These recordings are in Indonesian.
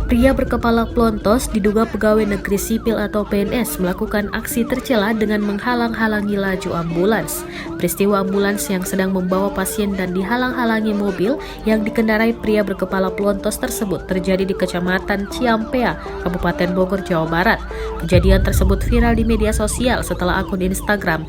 Pria berkepala plontos diduga pegawai negeri sipil atau PNS melakukan aksi tercela dengan menghalang-halangi laju ambulans. Peristiwa ambulans yang sedang membawa pasien dan dihalang-halangi mobil yang dikendarai pria berkepala plontos tersebut terjadi di Kecamatan Ciampea, Kabupaten Bogor, Jawa Barat. Kejadian tersebut viral di media sosial setelah akun Instagram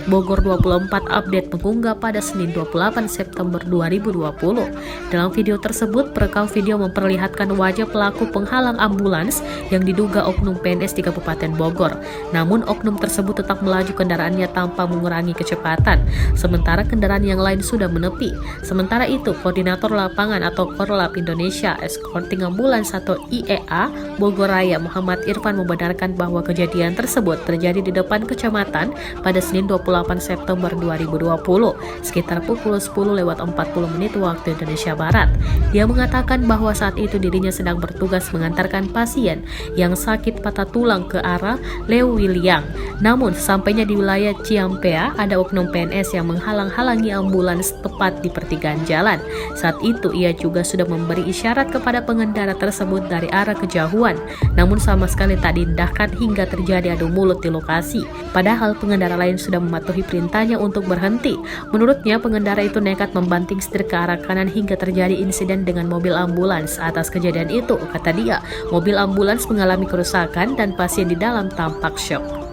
@bogor24update mengunggah pada Senin 28 September 2020. Dalam video tersebut, perekam video memperlihatkan wajah pelaku penghalang ambulans yang diduga oknum PNS di Kabupaten Bogor. Namun oknum tersebut tetap melaju kendaraannya tanpa mengurangi kecepatan, sementara kendaraan yang lain sudah menepi. Sementara itu, Koordinator Lapangan atau Korlap Indonesia Escorting Ambulans atau IEA Bogor Raya Muhammad Irfan membenarkan bahwa kejadian tersebut terjadi di depan kecamatan pada Senin 28 September 2020 sekitar pukul 10:40 waktu Indonesia Barat. Dia mengatakan bahwa saat itu dirinya sedang bertugas mengantarkan pasien yang sakit patah tulang ke arah Lewiliang. Namun sesampainya di wilayah Ciampea, ada oknum PNS yang menghalang-halangi ambulans tepat di pertigaan jalan. Saat itu ia juga sudah memberi isyarat kepada pengendara tersebut dari arah kejauhan, namun sama sekali tak diindahkan hingga terjadi adu mulut di lokasi. Padahal pengendara lain sudah mematuhi perintahnya untuk berhenti. Menurutnya pengendara itu nekat membanting setir ke arah kanan hingga terjadi insiden dengan mobil ambulans. Atas kejadian itu, kata dia, mobil ambulans mengalami kerusakan dan pasien di dalam tampak syok.